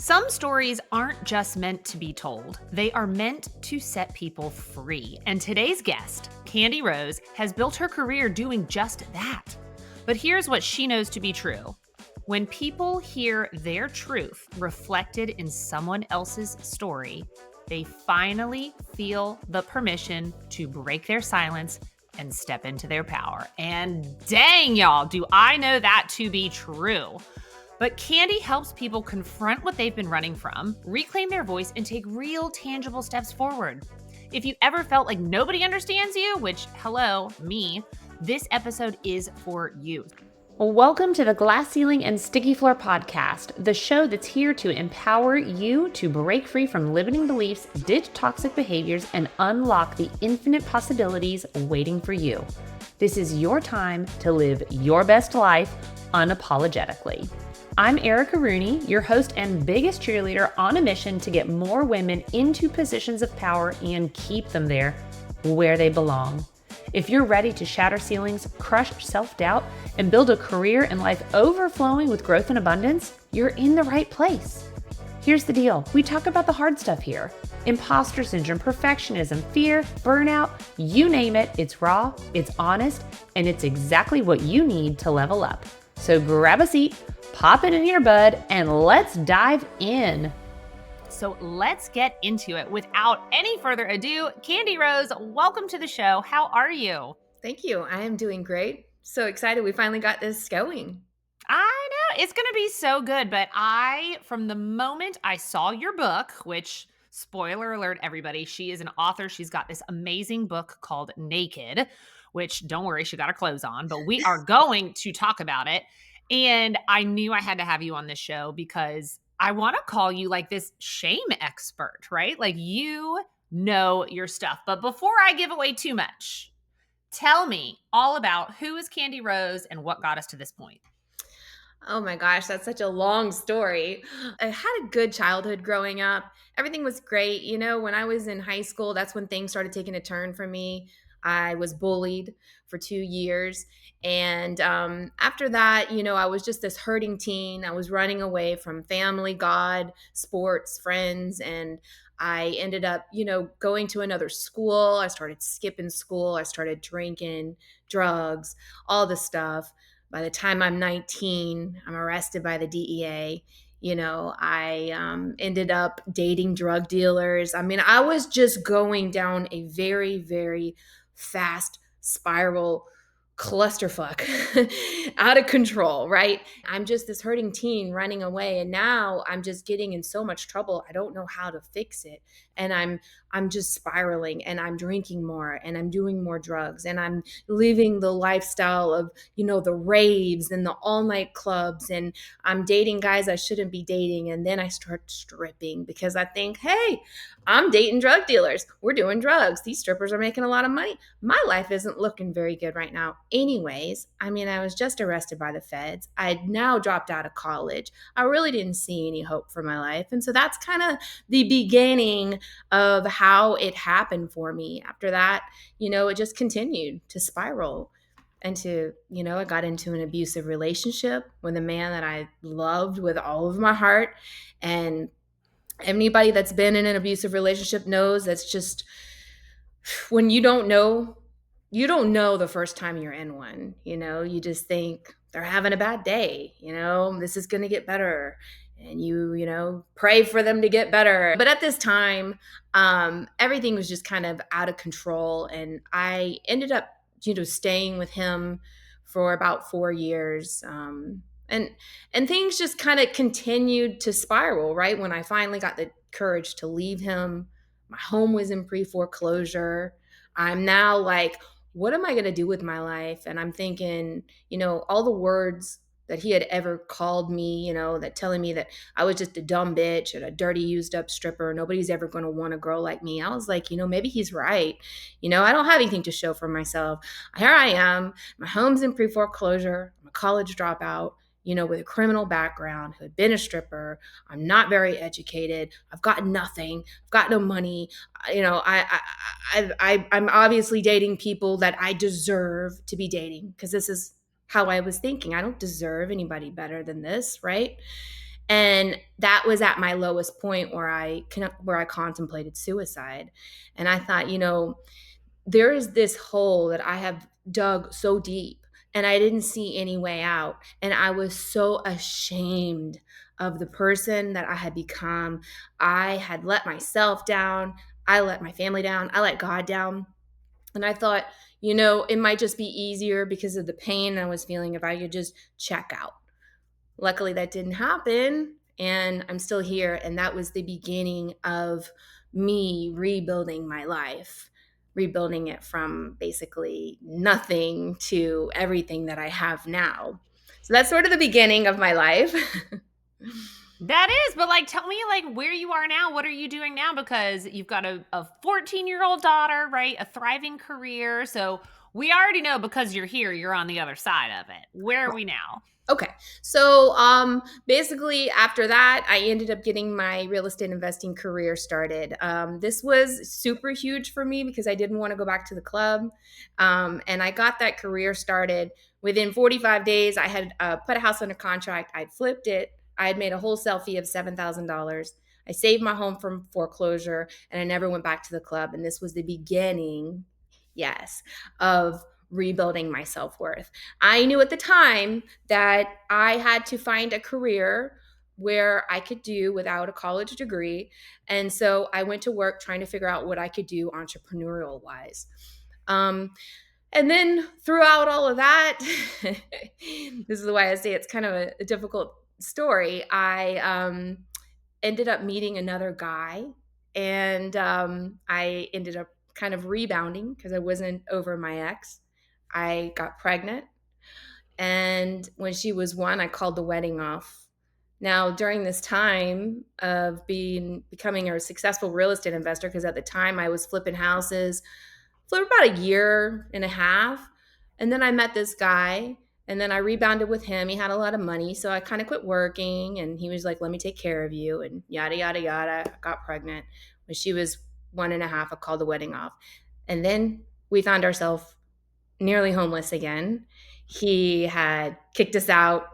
Some stories aren't just meant to be told, they are meant to set people free. And today's guest, Candi Rose, has built her career doing just that. But here's what she knows to be true. When people hear their truth reflected in someone else's story, they finally feel the permission to break their silence and step into their power. And dang, y'all, do I know that to be true. But Candi helps people confront what they've been running from, reclaim their voice, and take real, tangible steps forward. If you ever felt like nobody understands you, which, hello, me, this episode is for you. Welcome to the Glass Ceiling and Sticky Floor podcast, the show that's here to empower you to break free from limiting beliefs, ditch toxic behaviors, and unlock the infinite possibilities waiting for you. This is your time to live your best life unapologetically. I'm Erica Rooney, your host and biggest cheerleader on a mission to get more women into positions of power and keep them there where they belong. If you're ready to shatter ceilings, crush self-doubt, and build a career and life overflowing with growth and abundance, you're in the right place. Here's the deal. We talk about the hard stuff here. Imposter syndrome, perfectionism, fear, burnout, you name it. It's raw, it's honest, and it's exactly what you need to level up. So grab a seat, pop it in your bud, and let's dive in. So let's get into it. Without any further ado, Candi Rose, welcome to the show. How are you? Thank you. I am doing great. So excited we finally got this going. I know. It's going to be so good. But from the moment I saw your book, which, spoiler alert, everybody, she is an author. She's got this amazing book called Naked, which, don't worry, she got her clothes on, but we are going to talk about it. And I knew I had to have you on this show because I want to call you like this shame expert, right? Like you know your stuff. But before I give away too much, tell me all about who is Candi Rose and what got us to this point. Oh my gosh, that's such a long story. I had a good childhood growing up. Everything was great. You know, when I was in high school, that's when things started taking a turn for me. I was bullied for 2 years. And after that, I was just this hurting teen. I was running away from family, God, sports, friends. And I ended up, going to another school. I started skipping school. I started drinking, drugs, all the stuff. By the time I'm 19, I'm arrested by the DEA. I ended up dating drug dealers. I mean, I was just going down a very, very fast spiral clusterfuck out of control, right? I'm just this hurting teen running away, and now I'm just getting in so much trouble. I don't know how to fix it. And I'm just spiraling, and I'm drinking more, and I'm doing more drugs, and I'm living the lifestyle of, the raves and the all-night clubs, and I'm dating guys I shouldn't be dating. And then I start stripping because I think, hey, I'm dating drug dealers. We're doing drugs. These strippers are making a lot of money. My life isn't looking very good right now. Anyways, I mean, I was just arrested by the feds. I'd now dropped out of college. I really didn't see any hope for my life. And so that's kind of the beginning of how it happened for me. After that, it just continued to spiral. And I got into an abusive relationship with a man that I loved with all of my heart. And anybody that's been in an abusive relationship knows that's just when you don't know the first time you're in one. You just think they're having a bad day, this is going to get better. And you pray for them to get better. But at this time, everything was just kind of out of control. And I ended up, staying with him for about 4 years. And things just kind of continued to spiral, right? When I finally got the courage to leave him, my home was in pre-foreclosure. I'm now like, what am I going to do with my life? And I'm thinking, all the words that he had ever called me, that telling me that I was just a dumb bitch and a dirty, used up stripper. Nobody's ever going to want a girl like me. I was like, maybe he's right. I don't have anything to show for myself. Here I am. My home's in pre-foreclosure. I'm a college dropout, with a criminal background, who had been a stripper. I'm not very educated. I've got nothing. I've got no money. I'm obviously dating people that I deserve to be dating because this is how I was thinking. I don't deserve anybody better than this, right? And that was at my lowest point where I contemplated suicide. And I thought, there is this hole that I have dug so deep and I didn't see any way out. And I was so ashamed of the person that I had become. I had let myself down. I let my family down. I let God down. And I thought, it might just be easier because of the pain I was feeling if I could just check out. Luckily, that didn't happen, and I'm still here. And that was the beginning of me rebuilding my life, rebuilding it from basically nothing to everything that I have now. So that's sort of the beginning of my life. That is, but like, tell me like where you are now. What are you doing now? Because you've got a 14-year-old daughter, right? A thriving career. So we already know because you're here, you're on the other side of it. Where are we now? Okay. So basically after that, I ended up getting my real estate investing career started. This was super huge for me because I didn't want to go back to the club. And I got that career started. Within 45 days, I had put a house under contract. I'd flipped it. I had made a wholesale fee of $7,000. I saved my home from foreclosure and I never went back to the club. And this was the beginning, yes, of rebuilding my self-worth. I knew at the time that I had to find a career where I could do without a college degree. And so I went to work trying to figure out what I could do entrepreneurial wise. Um, and then throughout all of that, this is why I say it's kind of a difficult story. I ended up meeting another guy, and I ended up kind of rebounding because I wasn't over my ex. I got pregnant, and when she was one, I called the wedding off. Now, during this time of becoming a successful real estate investor, because at the time I was flipping houses for about a year and a half, and then I met this guy, and then I rebounded with him. He had a lot of money, so I kind of quit working, and he was like, "Let me take care of you," and yada yada yada. I got pregnant when she was one and a half. I called the wedding off, and then we found ourselves nearly homeless again. He had kicked us out,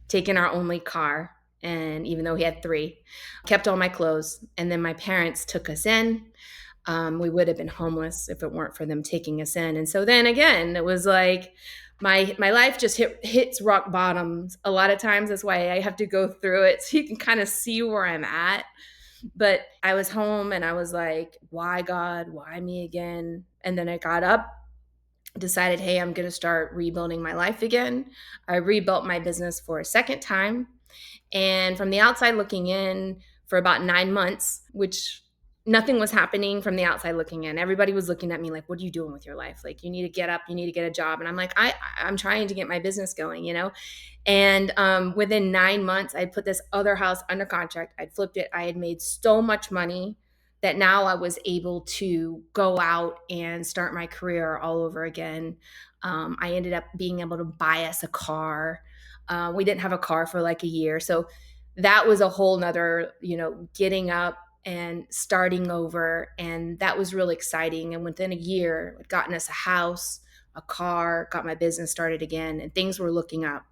taken our only car, and even though he had three, kept all my clothes. And then my parents took us in. We would have been homeless if it weren't for them taking us in. And so then again, it was like my life just hits rock bottoms a lot of times. That's why I have to go through it so you can kind of see where I'm at. But I was home and I was like, why God? Why me again? And then I got up, decided, hey, I'm going to start rebuilding my life again. I rebuilt my business for a second time. And from the outside looking in for about 9 months, which nothing was happening from the outside looking in. Everybody was looking at me like, what are you doing with your life? Like, you need to get up, you need to get a job. And I'm like, I'm trying to get my business going. And within 9 months, I put this other house under contract. I'd flipped it. I had made so much money that now I was able to go out and start my career all over again. I ended up being able to buy us a car. We didn't have a car for like a year. So that was a whole nother, getting up and starting over. And that was really exciting. And within a year, I'd gotten us a house, a car, got my business started again, and things were looking up.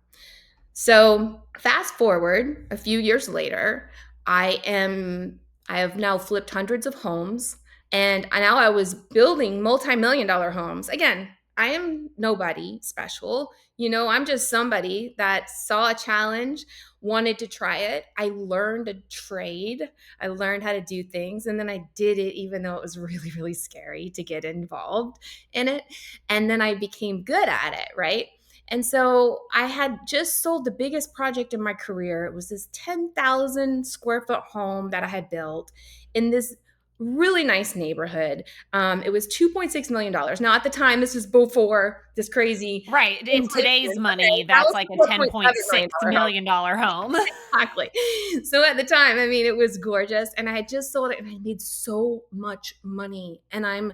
So fast forward a few years later, I have now flipped hundreds of homes, and now I was building multi-million dollar homes. Again, I am nobody special. I'm just somebody that saw a challenge, wanted to try it. I learned a trade. I learned how to do things, and then I did it even though it was really, really scary to get involved in it. And then I became good at it, right? And so I had just sold the biggest project in my career. It was this 10,000 square foot home that I had built in this really nice neighborhood. It was $2.6 million. Now, at the time, this was before this crazy Right. In inflation. today's money, Okay, that that's was like a a $4.7 million $10.6 house. million home. Exactly. So at the time, it was gorgeous. And I had just sold it and I made so much money. And I'm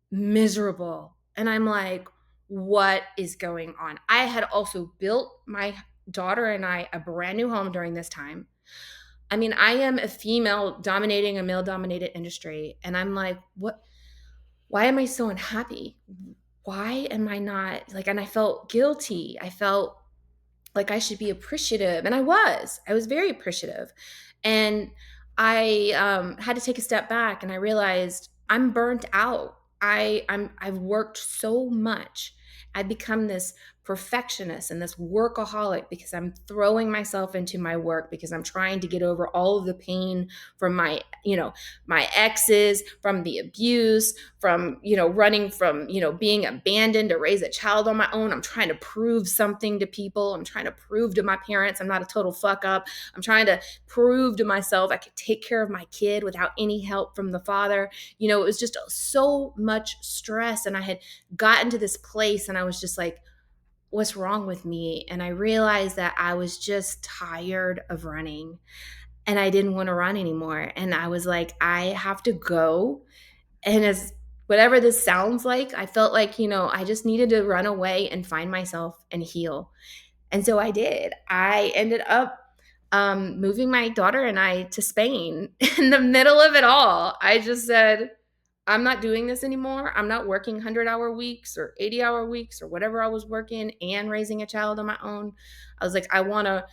miserable. And I'm like, what is going on? I had also built my daughter and I a brand new home during this time. I am a female dominating a male dominated industry. And I'm like, why am I so unhappy? Why am I not like, and I felt guilty. I felt like I should be appreciative. And I was very appreciative. And I had to take a step back and I realized I'm burnt out. I've worked so much. I've become this perfectionist and this workaholic because I'm throwing myself into my work because I'm trying to get over all of the pain from my exes, from the abuse, from running from being abandoned to raise a child on my own. I'm trying to prove something to people. I'm trying to prove to my parents I'm not a total fuck up. I'm trying to prove to myself I could take care of my kid without any help from the father. It was just so much stress, and I had gotten to this place and I was just like, what's wrong with me? And I realized that I was just tired of running and I didn't want to run anymore. And I was like, I have to go. And as whatever this sounds like, I felt like, I just needed to run away and find myself and heal. And so I did. I ended up moving my daughter and I to Spain in the middle of it all. I just said, I'm not doing this anymore. I'm not working 100-hour weeks or 80-hour weeks or whatever I was working and raising a child on my own. I was like, I want to,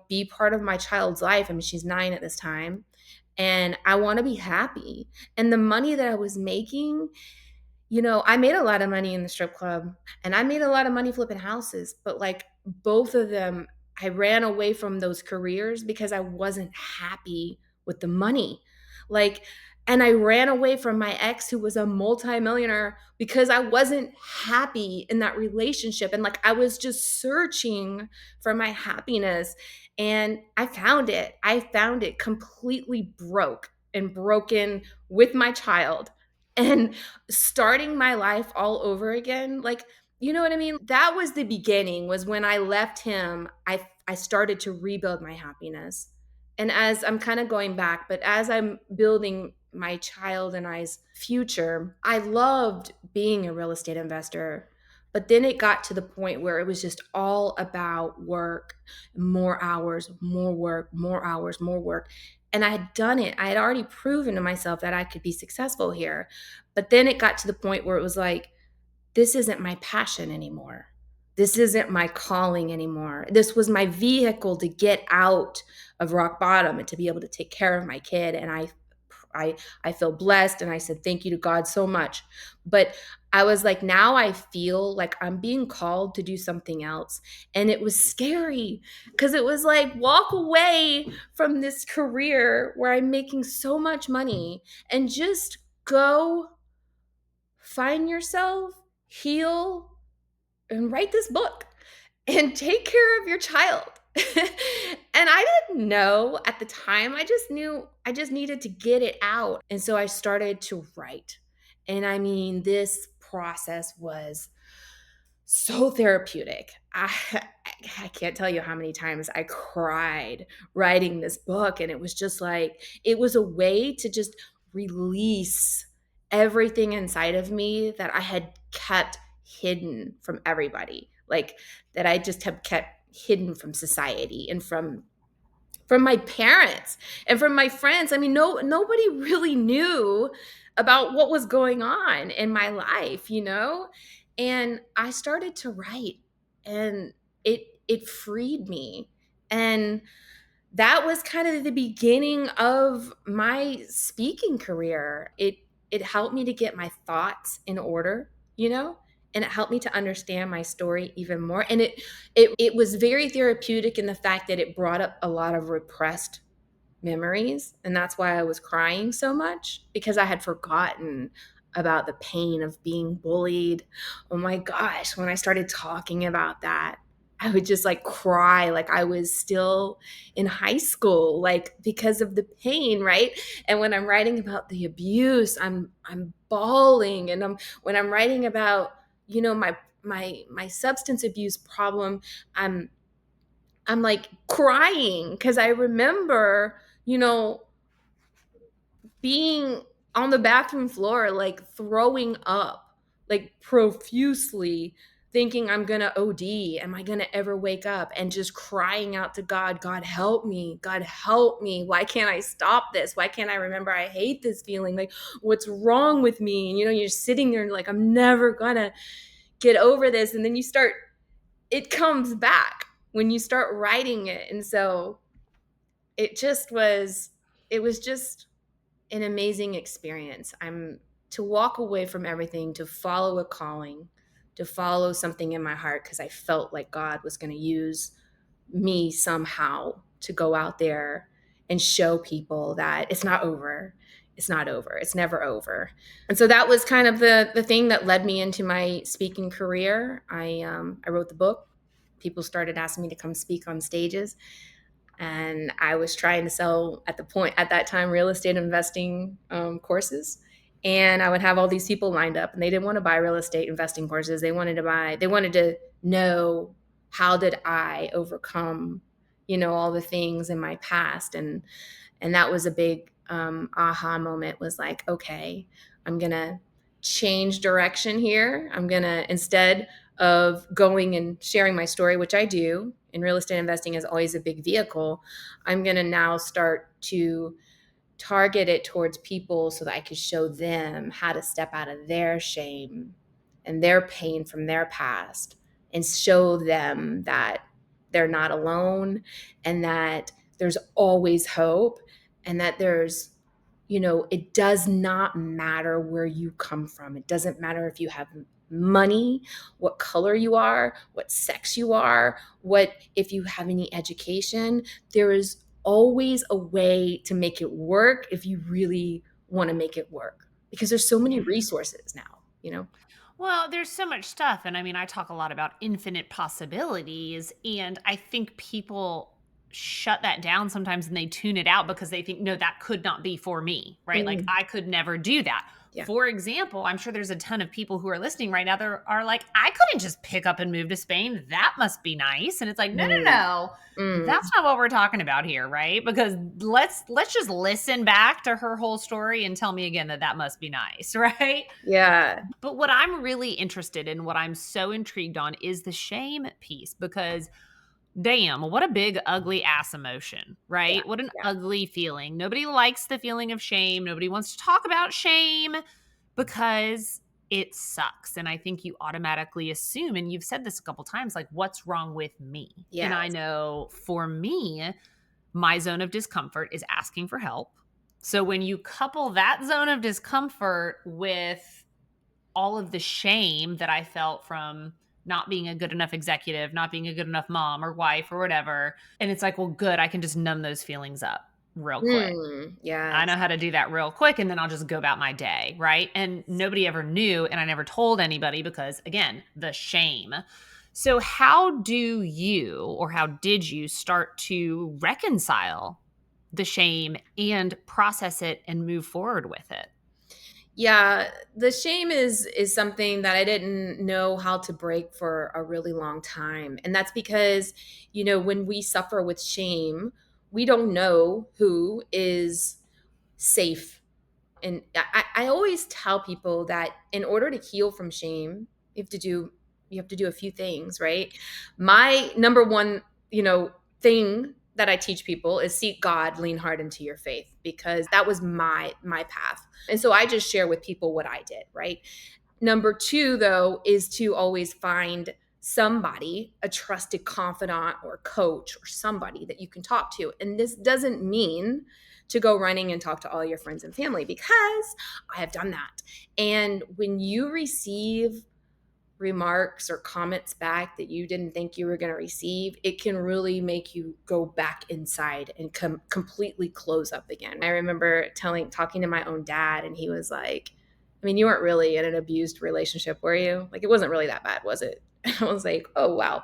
be part of my child's life. I mean, she's 9 at this time, and I want to be happy. And the money that I was making, I made a lot of money in the strip club and I made a lot of money flipping houses, but like both of them, I ran away from those careers because I wasn't happy with the money. Like, and I ran away from my ex who was a multimillionaire because I wasn't happy in that relationship. And like, I was just searching for my happiness and I found it. I found it completely broke and broken with my child. And starting my life all over again, like, you know what I mean? That was the beginning, was when I left him, I started to rebuild my happiness. And as I'm kind of going back, but as I'm building my child and I's future, I loved being a real estate investor. But then it got to the point where it was just all about work, more hours, more work, more hours, more work. And I had done it. I had already proven to myself that I could be successful here. But then it got to the point where it was like, this isn't my passion anymore. This isn't my calling anymore. This was my vehicle to get out of rock bottom and to be able to take care of my kid. And I feel blessed, and I said thank you to God so much. But I was like, now I feel like I'm being called to do something else. And it was scary because it was like, walk away from this career where I'm making so much money and just go find yourself, heal, and write this book and take care of your child. And I didn't know at the time. I just knew I just needed to get it out. And so I started to write. And I mean, this process was so therapeutic. I can't tell you how many times I cried writing this book. And it was just like, it was a way to just release everything inside of me that I had kept hidden from everybody, like that I just have kept hidden from society and from my parents and from my friends. I mean, nobody really knew about what was going on in my life, And I started to write, and it freed me. And that was kind of the beginning of my speaking career. It helped me to get my thoughts in order, and it helped me to understand my story even more. And it was very therapeutic in the fact that it brought up a lot of repressed memories. And that's why I was crying so much, because I had forgotten about the pain of being bullied. Oh my gosh, when I started talking about that, I would just like cry like I was still in high school, like because of the pain, right? And when I'm writing about the abuse, I'm bawling. And when I'm writing about, my substance abuse problem, I'm like crying because I remember, being on the bathroom floor, like throwing up, like profusely, thinking I'm gonna OD. Am I gonna ever wake up? And just crying out to God, God help me, God help me. Why can't I stop this? Why can't I remember I hate this feeling? Like, what's wrong with me? And you're sitting there and like, I'm never gonna get over this. And then it comes back. when you start writing it. And so it just was, it was just an amazing experience. I'm to walk away from everything, to follow a calling, to follow something in my heart because I felt like God was going to use me somehow to go out there and show people that it's not over. It's not over. It's never over. And so that was kind of the thing that led me into my speaking career. I wrote the book. People started asking me to come speak on stages, and I was trying to sell at that time real estate investing courses. And I would have all these people lined up, and they didn't want to buy real estate investing courses. They wanted to know, how did I overcome, all the things in my past. And that was a big aha moment, was like, okay, I'm going to change direction here. I'm going to, instead of going and sharing my story, which I do, and real estate investing is always a big vehicle, I'm going to now start to target it towards people so that I could show them how to step out of their shame and their pain from their past, and show them that they're not alone, and that there's always hope, and that it does not matter where you come from. It doesn't matter if you have money, what color you are, what sex you are, what if you have any education. There is always a way to make it work if you really want to make it work, because there's so many resources now. Well, there's so much stuff. And I mean, I talk a lot about infinite possibilities. And I think people shut that down sometimes and they tune it out because they think, no, that could not be for me, right? Like, Mm, I could never do that. yeah. For example, I'm sure there's a ton of people who are listening right now that are like, I couldn't just pick up and move to Spain. That must be nice. And it's like, no, no, Mm, no. mm, That's not what we're talking about here, right? Because let's just listen back to her whole story and tell me again that that must be nice, right? yeah. But what I'm really interested in, what I'm so intrigued on, is the shame piece because damn, what a big, ugly ass emotion, Yeah. right? What an Yeah. ugly feeling. Nobody likes the feeling of shame. Nobody wants to talk about shame because it sucks. And I think you automatically assume, and you've said this a couple times, like, what's wrong with me? And I Yes. know for me, my zone of discomfort is asking for help. So when you couple that zone of discomfort with all of the shame that I felt from not being a good enough executive, not being a good enough mom or wife or whatever. And it's like, well, good, I can just numb those feelings up real quick. I know Yes. how to do that real quick and then I'll just go about my day, right? And nobody ever knew and I never told anybody because again, the shame. So how do you or how did you start to reconcile the shame and process it and move forward with it? Yeah, the shame is something that I didn't know how to break for a really long time. And that's because, when we suffer with shame, we don't know who is safe. And I always tell people that in order to heal from shame, you have to do a few things, right? My number one, thing that I teach people is seek God, lean hard into your faith, because that was my path. And so I just share with people what I did, right? Number two, though, is to always find somebody, a trusted confidant or coach or somebody that you can talk to. And this doesn't mean to go running and talk to all your friends and family, because I have done that. And when you receive remarks or comments back that you didn't think you were going to receive, it can really make you go back inside and completely close up again. I remember talking to my own dad, and he was like, I mean, you weren't really in an abused relationship, were you? Like, it wasn't really that bad, was it? I was like, oh, wow.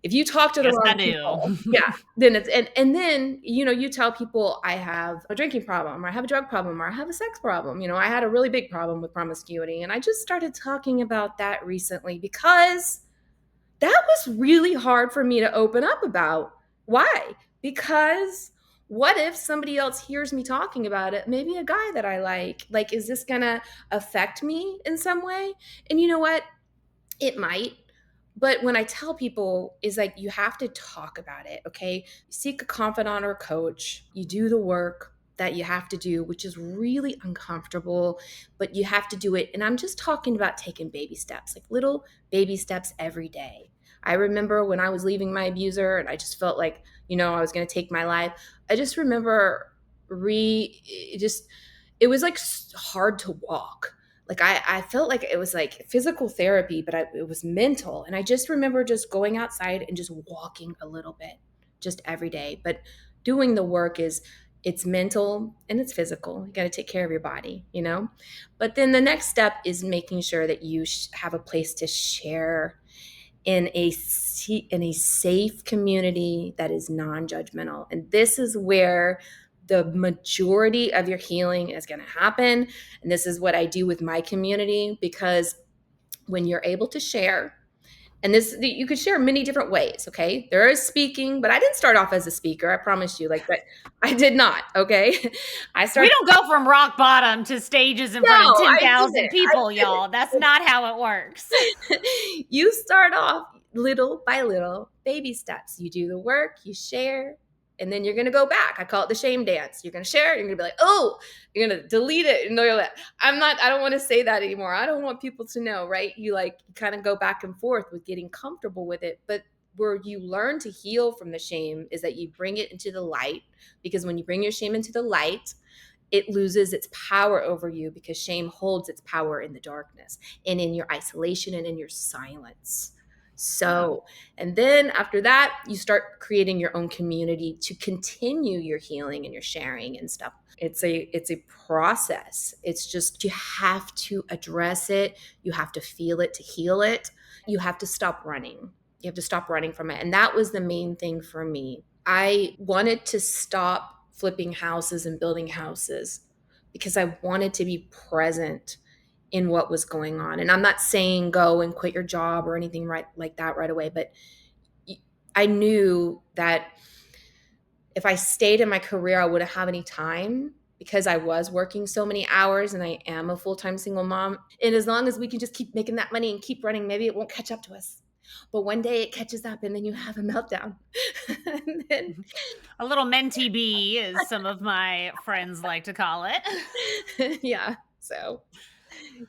If you talk to the Yes, I wrong people, do. yeah, then and then, you tell people I have a drinking problem, or I have a drug problem, or I have a sex problem. I had a really big problem with promiscuity, and I just started talking about that recently because that was really hard for me to open up about. Why? Because what if somebody else hears me talking about it? Maybe a guy that I like, is this gonna affect me in some way? And you know what? It might. But when I tell people, is like, you have to talk about it, okay? Seek a confidant or coach. You do the work that you have to do, which is really uncomfortable, but you have to do it. And I'm just talking about taking baby steps, like little baby steps every day. I remember when I was leaving my abuser and I just felt like, I was going to take my life. I just remember it just, it was like hard to walk. Like I felt like it was like physical therapy, but it was mental. And I just remember just going outside and just walking a little bit just every day. But doing the work it's mental and it's physical. You got to take care of your body. But then the next step is making sure that you have a place to share in a safe community that is non-judgmental. And this is where the majority of your healing is going to happen. And this is what I do with my community, because when you're able to share, and this you could share many different ways. Okay, there is speaking, but I didn't start off as a speaker, I promise you. Like, but I did not. Okay. I We started. don't go from rock bottom to stages in No, front of I 10,000 didn't. I people, y'all. That's didn't. not how it works. You start off little by little, baby steps. You do the work, you share, and then you're going to go back. I call it the shame dance. You're going to share it. You're going to be like, oh, you're going to delete it. And they're like, I don't want to say that anymore. I don't want people to know, right? You kind of go back and forth with getting comfortable with it. But where you learn to heal from the shame is that you bring it into the light, because when you bring your shame into the light, it loses its power over you, because shame holds its power in the darkness and in your isolation and in your silence. Yeah. So, and then after that, you start creating your own community to continue your healing and your sharing and stuff. It's a process. It's just, you have to address it. You have to feel it to heal it. You have to stop running. You have to stop running from it. And that was the main thing for me. I wanted to stop flipping houses and building houses because I wanted to be present in what was going on. And I'm not saying go and quit your job or anything right like that right away, but I knew that if I stayed in my career, I wouldn't have any time, because I was working so many hours and I am a full-time single mom. And as long as we can just keep making that money and keep running, maybe it won't catch up to us. But one day it catches up and then you have a meltdown. And then A little mentee bee, as some of my friends like to call it. yeah. So,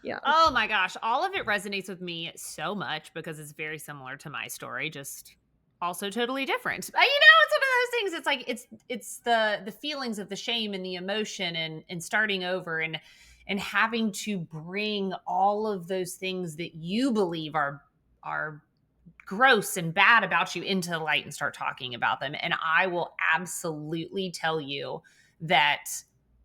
yeah. Oh my gosh, all of it resonates with me so much because it's very similar to my story, just also totally different. It's one of those things. It's like it's the feelings of the shame and the emotion and starting over and having to bring all of those things that you believe are gross and bad about you into the light and start talking about them. And I will absolutely tell you that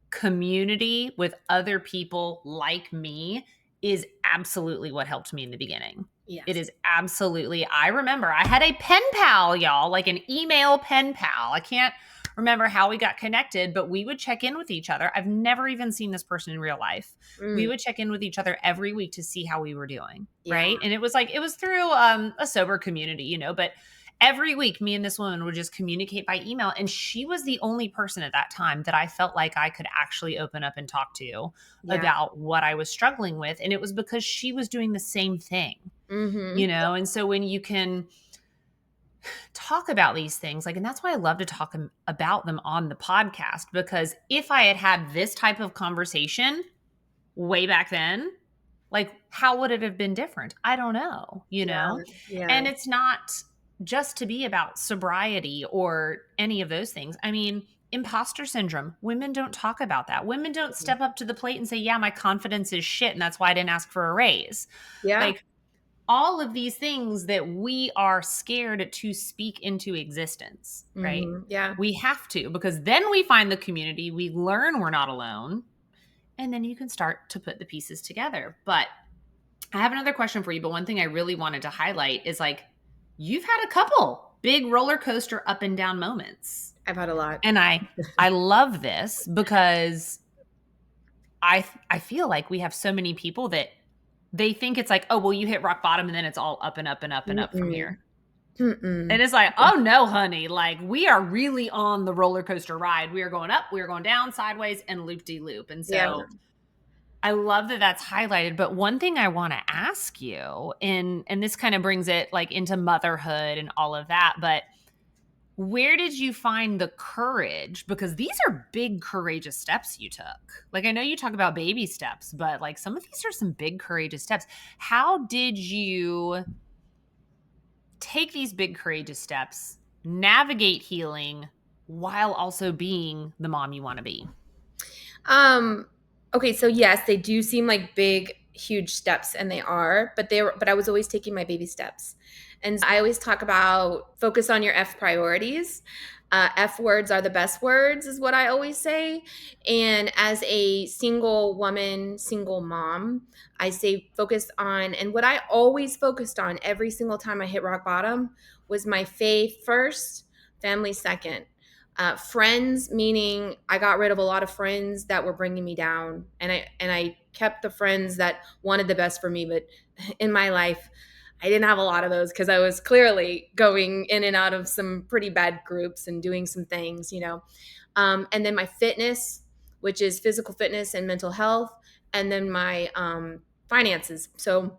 community with other people like me is absolutely what helped me in the beginning. It Yes. is absolutely. I remember I had a pen pal, y'all, like an email pen pal. I can't remember how we got connected, but we would check in with each other. I've never even seen this person in real life. We Mm, would check in with each other every week to see how we were doing, yeah. right? And it was through a sober community, but every week me and this woman would just communicate by email, and she was the only person at that time that I felt like I could actually open up and talk to Yeah. about what I was struggling with, and it was because she was doing the same thing. Mhm. And so when you can talk about these things, and that's why I love to talk about them on the podcast, because if I had had this type of conversation way back then, like, how would it have been different? I don't know, Yeah. Yeah. And it's not just to be about sobriety or any of those things. I mean, imposter syndrome, women don't talk about that. Women don't step up to the plate and say, yeah, my confidence is shit, and that's why I didn't ask for a raise. Yeah. Like, all of these things that we are scared to speak into existence, right? Mhm. Yeah. We have to, because then we find the community, we learn we're not alone, and then you can start to put the pieces together. But I have another question for you, but one thing I really wanted to highlight is, like, you've had a couple big roller coaster up and down moments. I've had a lot. And I love this because I feel like we have so many people that they think it's like, oh, well, you hit rock bottom and then it's all up and up and up and up from Mm-mm. here. Mm-mm. And it's like, oh no, honey, like, we are really on the roller coaster ride. We are going up, we are going down, sideways, and loop de loop. And Yeah. so I love that that's highlighted. But one thing I want to ask you, and this kind of brings it like into motherhood and all of that, but where did you find the courage? Because these are big, courageous steps you took. Like, I know you talk about baby steps, but like, some of these are some big, courageous steps. How did you take these big courageous steps, navigate healing while also being the mom you want to be? Um, okay, so yes, they do seem like big, huge steps, and they are, but I was always taking my baby steps. And I always talk about focus on your F priorities. F words are the best words, is what I always say. And as a single woman, single mom, I say focus on, and what I always focused on every single time I hit rock bottom was my faith first, family second. Friends, meaning I got rid of a lot of friends that were bringing me down, and I kept the friends that wanted the best for me. But in my life, I didn't have a lot of those because I was clearly going in and out of some pretty bad groups and doing some things, you know. And then my fitness, which is physical fitness and mental health, and then my finances. So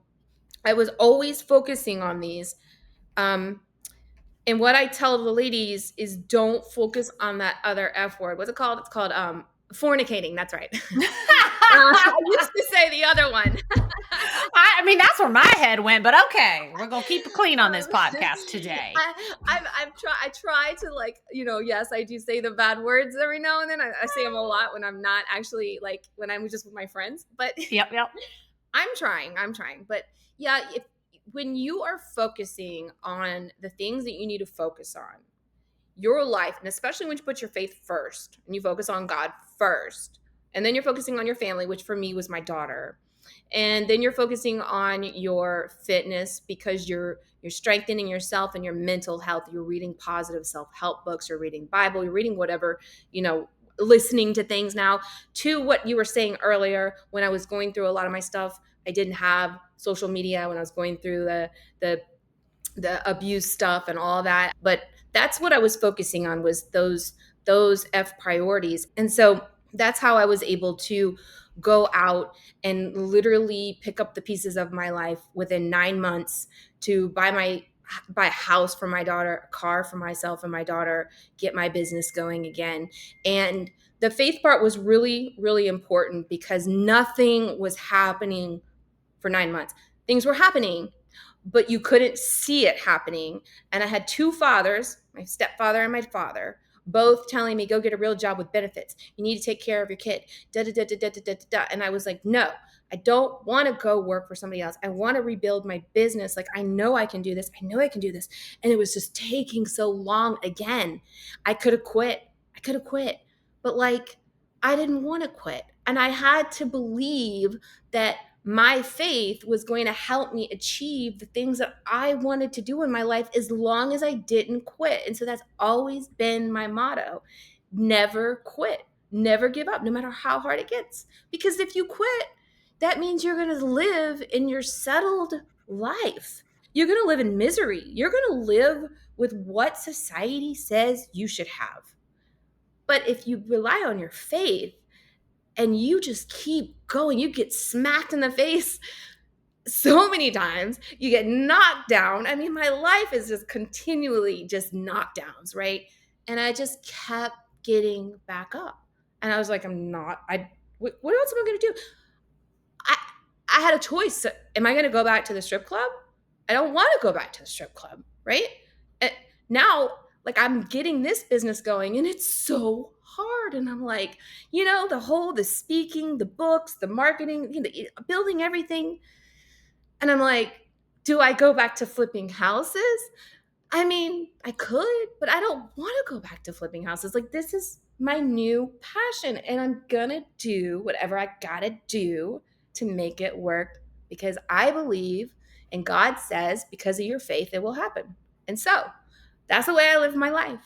I was always focusing on these. Um, and what I tell the ladies is don't focus on that other F word. What's it called? It's called fornicating. That's right. I used to say the other one. I mean, that's where my head went, but okay, we're gonna keep it clean on this podcast today. I try to, like, yes, I do say the bad words every now and then. I say them a lot when I'm not actually, like, when I'm just with my friends. But Yep, yep. I'm trying. But yeah, if when you are focusing on the things that you need to focus on, your life, and especially when you put your faith first and you focus on God first, and then you're focusing on your family, which for me was my daughter, and then you're focusing on your fitness because you're strengthening yourself and your mental health. You're reading positive self-help books, you're reading Bible, you're reading whatever, listening to things. Now, to what you were saying earlier, when I was going through a lot of my stuff, I didn't have social media when I was going through the abuse stuff and all that, but that's what I was focusing on, was those F priorities. And so that's how I was able to go out and literally pick up the pieces of my life within 9 months to buy a house for my daughter, a car for myself and my daughter, get my business going again. And the faith part was really, really important because nothing was happening for 9 months. Things were happening, but you couldn't see it happening. And I had two fathers, my stepfather and my father, both telling me, go get a real job with benefits. You need to take care of your kid. Da, da, da, da, da, da, da, da. And I was like, no, I don't want to go work for somebody else. I want to rebuild my business. Like, I know I can do this. I know I can do this. And it was just taking so long again. I could have quit. But like, I didn't want to quit. And I had to believe that my faith was going to help me achieve the things that I wanted to do in my life as long as I didn't quit. And so that's always been my motto. Never quit. Never give up, no matter how hard it gets. Because if you quit, that means you're going to live in your settled life. You're going to live in misery. You're going to live with what society says you should have. But if you rely on your faith and you just keep going, you get smacked in the face so many times, you get knocked down. I mean, my life is just continually just knockdowns, right? And I just kept getting back up. And I was like, what else am I going to do? I, I had a choice. So, am I going to go back to the strip club? I don't want to go back to the strip club, right? And now, like, I'm getting this business going and it's so hard. And I'm like, the speaking, the books, the marketing, building everything. And I'm like, do I go back to flipping houses? I mean, I could, but I don't want to go back to flipping houses. Like, this is my new passion, and I'm gonna do whatever I gotta do to make it work because I believe, and God says, because of your faith, it will happen. And so that's the way I live my life.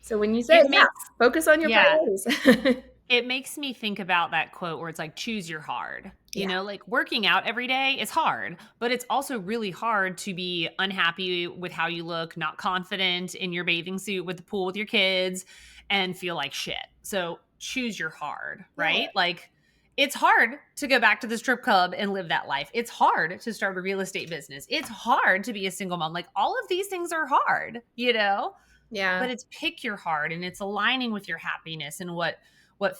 So when you say, It yeah, makes focus on your yeah. priorities. It makes me think about that quote where it's like, choose your hard. You Yeah. know, like working out every day is hard, but it's also really hard to be unhappy with how you look, not confident in your bathing suit with the pool with your kids, and feel like shit. So choose your hard, Yeah. right? Like, it's hard to go back to the strip club and live that life. It's hard to start a real estate business. It's hard to be a single mom. Like, all of these things are hard, you know? But Yeah. it's pick your heart and it's aligning with your happiness and what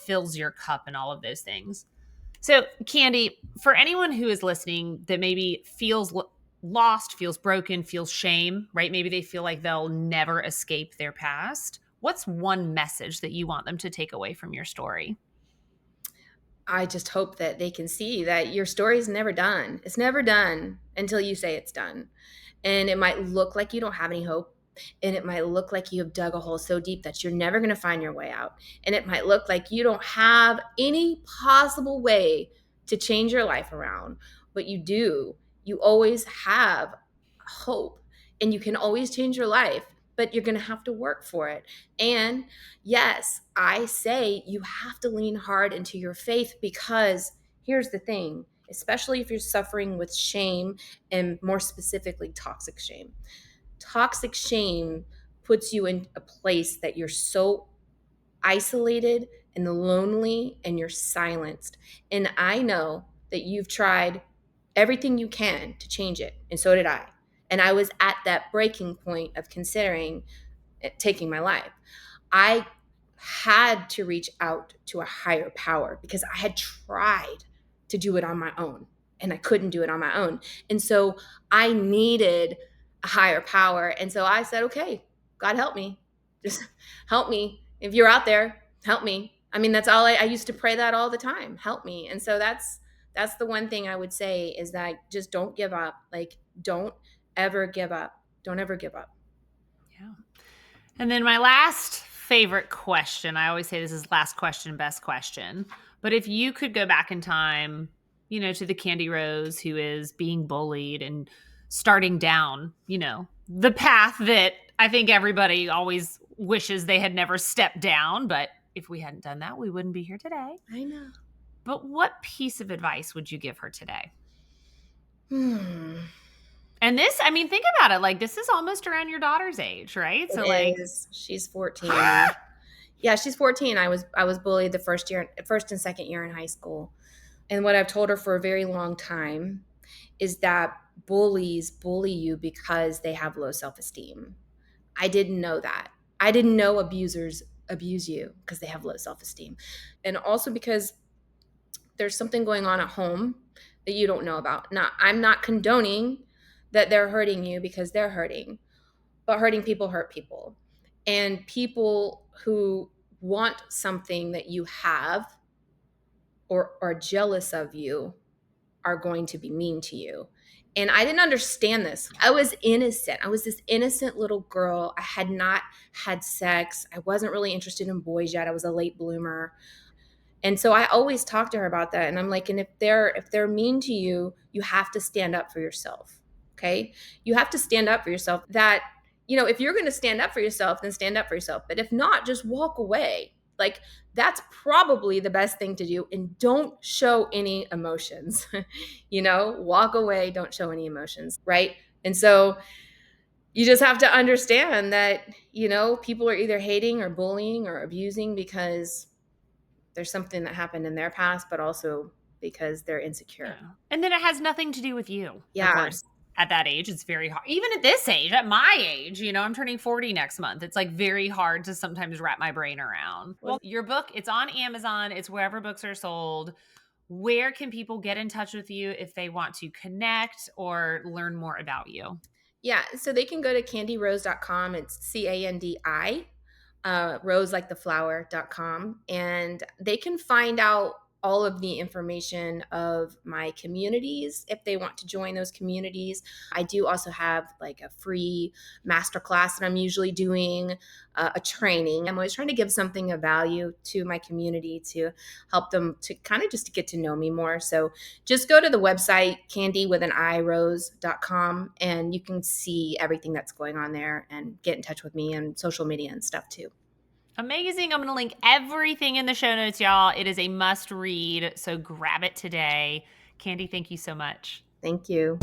fills your cup and all of those things. So, Candi, for anyone who is listening that maybe feels lost, feels broken, feels shame, right? Maybe they feel like they'll never escape their past. What's one message that you want them to take away from your story? I just hope that they can see that your story is never done. It's never done until you say it's done. And it might look like you don't have any hope. And it might look like you have dug a hole so deep that you're never going to find your way out. And it might look like you don't have any possible way to change your life around, but you do. You always have hope and you can always change your life, but you're going to have to work for it. And yes, I say you have to lean hard into your faith because here's the thing, especially if you're suffering with shame and more specifically toxic shame. Toxic shame puts you in a place that you're so isolated and lonely and you're silenced. And I know that you've tried everything you can to change it, and so did I. And I was at that breaking point of considering taking my life. I had to reach out to a higher power because I had tried to do it on my own and I couldn't do it on my own. And so I needed a higher power. And so I said, okay, God help me. Just help me. If you're out there, help me. I mean, that's all I used to pray that all the time. Help me. And so that's the one thing I would say is that just don't give up. Like, don't ever give up. Don't ever give up. Yeah. And then my last favorite question, I always say this is last question, best question. But if you could go back in time, to the Candi Rose who is being bullied and starting down, the path that I think everybody always wishes they had never stepped down. But if we hadn't done that, we wouldn't be here today. I know. But what piece of advice would you give her today? Hmm. And this, I mean, think about it. Like, this is almost around your daughter's age, right? So, like, It is. She's 14. Yeah, she's 14. I was bullied the first and second year in high school. And what I've told her for a very long time is that bullies bully you because they have low self-esteem. I didn't know that. I didn't know abusers abuse you because they have low self-esteem. And also because there's something going on at home that you don't know about. Now, I'm not condoning that they're hurting you because they're hurting, but hurting people hurt people. And people who want something that you have or are jealous of you are going to be mean to you. And I didn't understand this. I was innocent. I was this innocent little girl. I had not had sex. I wasn't really interested in boys yet. I was a late bloomer. And so I always talk to her about that. And I'm like, and if they're mean to you, you have to stand up for yourself. Okay. You have to stand up for yourself. That, if you're going to stand up for yourself, then stand up for yourself. But if not, just walk away. Like, that's probably the best thing to do. And don't show any emotions. Walk away, don't show any emotions. Right. And so you just have to understand that, people are either hating or bullying or abusing because there's something that happened in their past, but also because they're insecure. yeah. And then it has nothing to do with you. Of Yeah. course, at that age, it's very hard. Even at this age, at my age, I'm turning 40 next month. It's like very hard to sometimes wrap my brain around. Well, your book, it's on Amazon. It's wherever books are sold. Where can people get in touch with you if they want to connect or learn more about you? Yeah. So they can go to candirose.com. It's Candi, rose like the flower.com. And they can find out all of the information of my communities if they want to join those communities. I do also have like a free masterclass that I'm usually doing, a training. I'm always trying to give something of value to my community to help them to kind of just to get to know me more. So just go to the website, candy with an I, rose.com, and you can see everything that's going on there and get in touch with me on social media and stuff too. Amazing. I'm going to link everything in the show notes, y'all. It is a must read, so grab it today. Candi, thank you so much. Thank you.